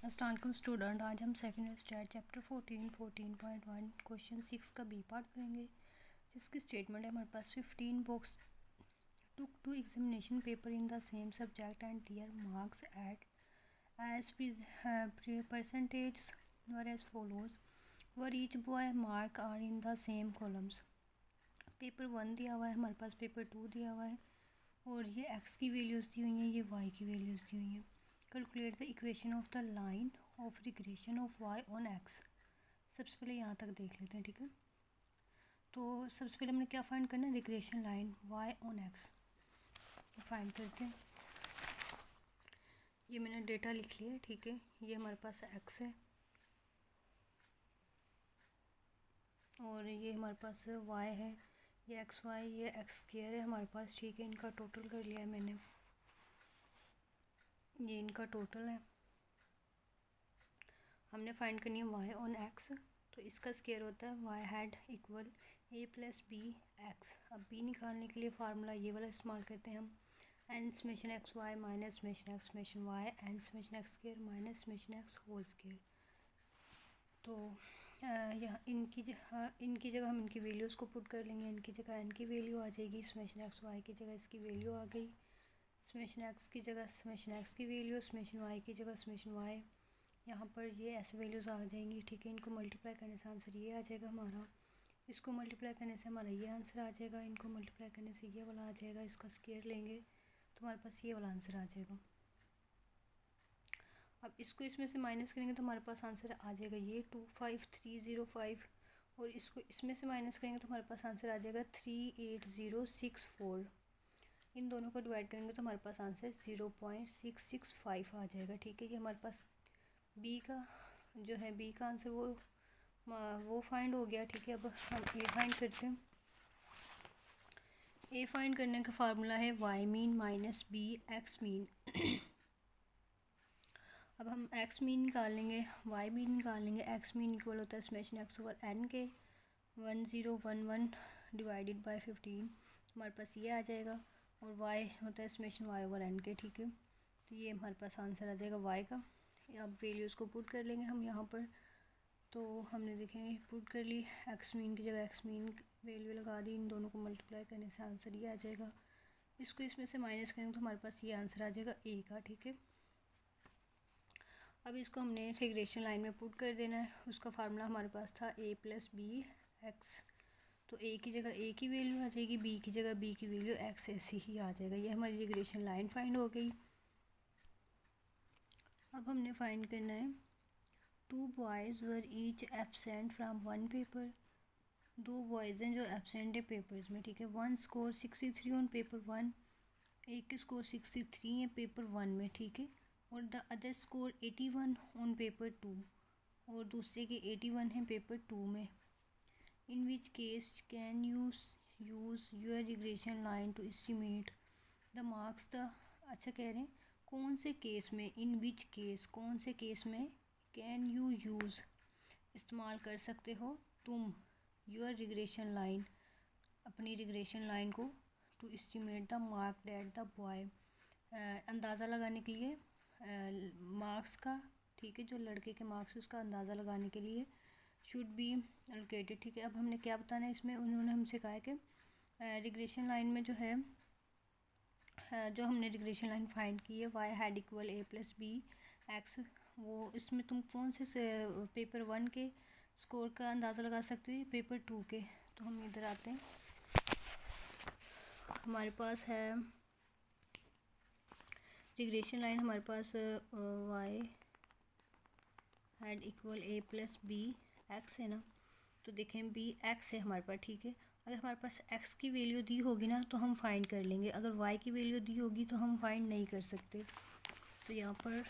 अस्सलाम स्टूडेंट, आज हम सेकेंड स्टैट चैप्टर 14.1 क्वेश्चन 6 का बी पार्ट करेंगे, जिसकी स्टेटमेंट है हमारे पास 15 books took to examination paper in the same subject and their marks at as percentages were as follows, where each boy mark are in the same columns। Paper 1 दिया हुआ है हमारे पास, paper 2 दिया हुआ है और ये x की वैल्यूज़ दी हुई हैं, ये y की वैल्यूज़ दी हुई हैं। Calculate the equation of the line of regression of y on x। सबसे पहले यहाँ तक देख लेते हैं, ठीक है। तो सबसे पहले हमने क्या फाइंड करना है, regression line y on x find करते हैं। ये मैंने डेटा लिख लिया है, ठीक है। ये हमारे पास x है और ये हमारे पास y है, ये एक्स वाई, ये एक्स स्क्वायर है हमारे पास, ठीक है। इनका टोटल कर लिया है मैंने, ये इनका टोटल है। हमने फाइंड करनी है y ऑन x, तो इसका स्क्वायर होता है y hat equal a plus B X. अब b निकालने के लिए फार्मूला ये वाला इस्तेमाल करते हैं हम, N summation X Y minus summation X summation Y, N summation X square minus summation X whole square. तो यहाँ इनकी जगह हम इनकी वैल्यूज़ को पुट कर लेंगे। इनकी जगह एन की वैल्यू आ जाएगी, समेशन एक्स वाई की जगह इसकी वैल्यू आ गई, समेशन एक्स की जगह समेशन एक्स की वैल्यू, समेशन वाई की जगह समेशन वाई। यहाँ पर ये ऐसे वैल्यूज़ आ जाएंगी, ठीक है। इनको मल्टीप्लाई करने से आंसर ये आ जाएगा हमारा, इसको मल्टीप्लाई करने से हमारा ये आंसर आ जाएगा, इनको मल्टीप्लाई करने से ये वाला आ जाएगा, इसका स्क्वायर लेंगे तो हमारे पास ये वाला आंसर आ जाएगा। अब इसको इसमें से माइनस करेंगे तो हमारे पास आंसर आ जाएगा ये 25305, और इसको इसमें से माइनस करेंगे तो हमारे पास आंसर आ जाएगा 38064। इन दोनों को डिवाइड करेंगे तो हमारे पास आंसर 0.665 आ जाएगा, ठीक है। ये हमारे पास बी का जो है, बी का आंसर वो फाइंड हो गया, ठीक है। अब हम ए फाइंड करते हैं। ए फाइंड करने का फार्मूला है Y mean minus B X mean. अब हम एक्स मीन निकाल लेंगे, वाई मीन निकाल लेंगे। एक्स मीन इक्वल होता है समेशन एक्स ओवर एन के 1011 डिवाइडेड बाय 15, हमारे पास ये आ जाएगा। और वाई होता है समेशन वाई ओवर एन के, ठीक है। तो ये हमारे पास आंसर आ जाएगा वाई का। अब वैल्यूज़ को पुट कर लेंगे हम यहाँ पर। तो हमने देखें पुट कर ली, एक्स मीन की जगह एक्स मीन वैल्यू लगा दी, इन दोनों को मल्टीप्लाई करने से आंसर ये आ जाएगा। इसको इसमें से माइनस करेंगे तो हमारे पास ये आंसर आ जाएगा ए का, ठीक है। अब इसको हमने रिग्रेशन लाइन में पुट कर देना है। उसका फार्मूला हमारे पास था ए प्लस बी एक्स, तो ए की जगह ए की वैल्यू आ जाएगी, बी की जगह बी की वैल्यू एक्स ऐसे ही आ जाएगा। ये हमारी रिग्रेशन लाइन फाइंड हो गई। अब हमने फाइंड करना है 2 boys were each absent from 1 paper. 2 boys हैं जो एब्सेंट है पेपर्स में, ठीक है। 1 स्कोर 63 ऑन पेपर 1, एक के स्कोर 63 है पेपर 1 में, ठीक है। और the other score 81 on paper 2, और दूसरे के 81 है पेपर 2 में। In which case can use your regression line to estimate the marks the. अच्छा कह रहे हैं कौन से केस में, इन विच केस कौन से केस में, कैन यू यूज़ इस्तेमाल कर सकते हो तुम, योर रिग्रेशन लाइन अपनी रिग्रेशन लाइन को, to estimate the mark date the boy अंदाज़ा लगाने के लिए मार्क्स का, ठीक है। जो लड़के के मार्क्स उसका अंदाज़ा लगाने के लिए शुड बी एलोकेटेड, ठीक है। अब हमने क्या बताना है इसमें, उन्होंने हमसे कहा है कि रिग्रेशन लाइन में जो है, जो हमने रिग्रेशन लाइन फाइंड की है Y hat equal A plus B X, वो इसमें तुम कौन से पेपर 1 के स्कोर का अंदाज़ा लगा सकते हो, पेपर 2 के। तो हम इधर आते हैं, हमारे पास है रिग्रेशन लाइन, हमारे पास Y hat equal A plus B X है ना। तो देखें बी एक्स है हमारे पास, ठीक है। अगर हमारे पास एक्स की वैल्यू दी होगी ना तो हम फाइंड कर लेंगे, अगर वाई की वैल्यू दी होगी तो हम फाइंड नहीं कर सकते। तो यहाँ पर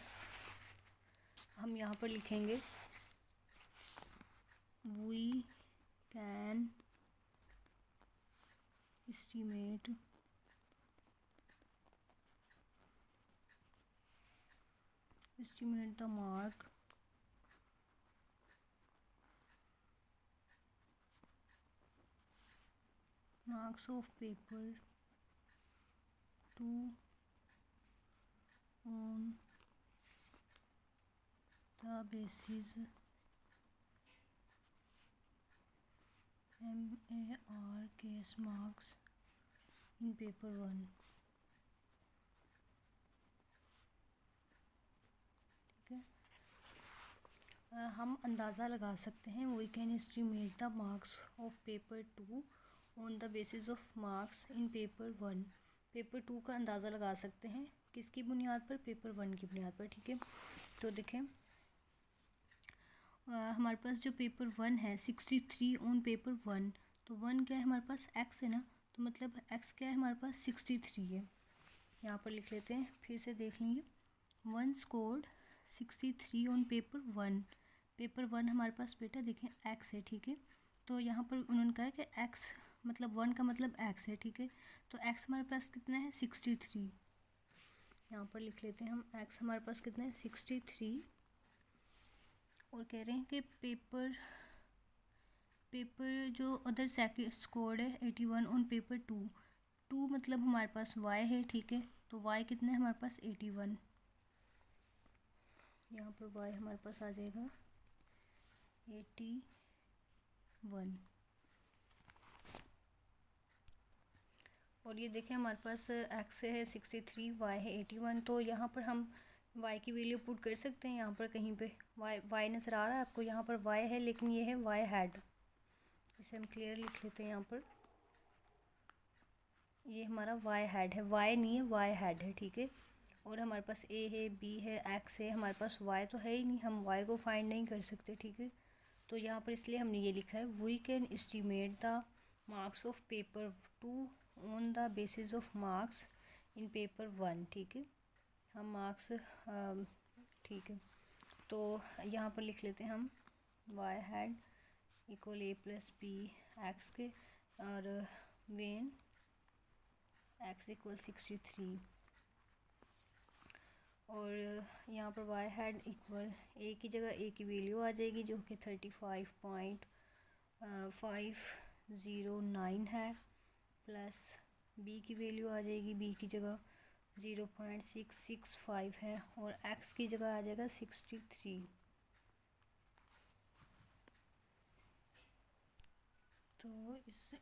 हम यहाँ पर लिखेंगे we can estimate the marks of paper 2 on the basis MARKS marks in paper 1। ठीक है, हम अंदाज़ा लगा सकते हैं we can estimate the marks of paper 2 on the basis of marks in paper 1। Paper 2 का अंदाज़ा लगा सकते हैं किसकी बुनियाद पर, पेपर 1 की बुनियाद पर। ठीक है, तो देखें हमारे पास जो पेपर 1 है 63 ऑन पेपर 1, तो 1 क्या है हमारे पास, x है ना, तो मतलब x क्या है हमारे पास 63 है। यहाँ पर लिख लेते हैं, फिर से देख लेंगे। 1 स्कोर्ड 63 ऑन पेपर 1। पेपर 1 हमारे पास बेटा देखें x है। ठीक है, तो यहाँ पर उन्होंने कहा कि x मतलब 1 का मतलब x है। ठीक है, तो x हमारे पास कितना है 63। यहाँ पर लिख लेते हैं हम, x हमारे पास कितना है 63, और कह रहे हैं कि पेपर जो अदर सेकंड स्कोर्ड है 81 ऑन पेपर 2 मतलब हमारे पास y है। ठीक है, तो y कितना है हमारे पास 81। यहाँ पर y हमारे पास आ जाएगा 81, और ये देखें हमारे पास x है 63, y है 81, तो यहाँ पर हम y की वैल्यू पुट कर सकते हैं। यहाँ पर कहीं पे y नज़र आ रहा है आपको, यहाँ पर y है लेकिन ये है y हैड, इसे हम क्लियर लिख लेते हैं। यहाँ पर ये हमारा y हैड है, y नहीं है y हैड है। ठीक है, और हमारे पास a है, b है, x है, हमारे पास y तो है ही नहीं, हम y को फाइंड नहीं कर सकते। ठीक है, तो यहाँ पर इसलिए हमने ये लिखा है we can estimate the marks of paper 2 on the basis of marks in paper 1। ठीक है, हम मार्क्स ठीक है, तो यहाँ पर लिख लेते हैं हम y hat equal a plus B X के, और वेन x इक्वल 63, और यहाँ पर y हैड इक्वल a की जगह a की वैल्यू आ जाएगी जो कि 35.509 है, प्लस b की वैल्यू आ जाएगी b की जगह 0.665 है, और x की जगह आ जाएगा 63। तो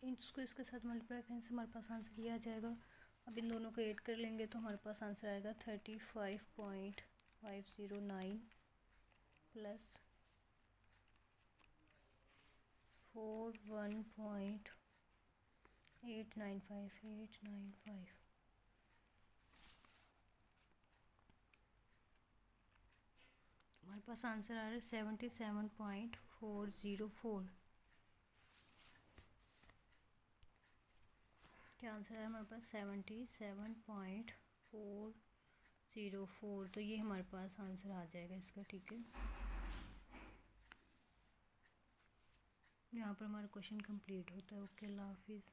इसको इसके साथ मल्टीप्लाई करने से हमारे पास आंसर ये आ जाएगा। अब इन दोनों को ऐड कर लेंगे तो हमारे पास आंसर आएगा 35.509 प्लस 41.895 हमारे पास आंसर आ रहा है 77.404। क्या आंसर है हमारे पास 77.404, तो ये हमारे पास आंसर आ जाएगा इसका। ठीक है, यहाँ पर हमारा क्वेश्चन कंप्लीट होता है। ओके, अल्लाह हाफिज़।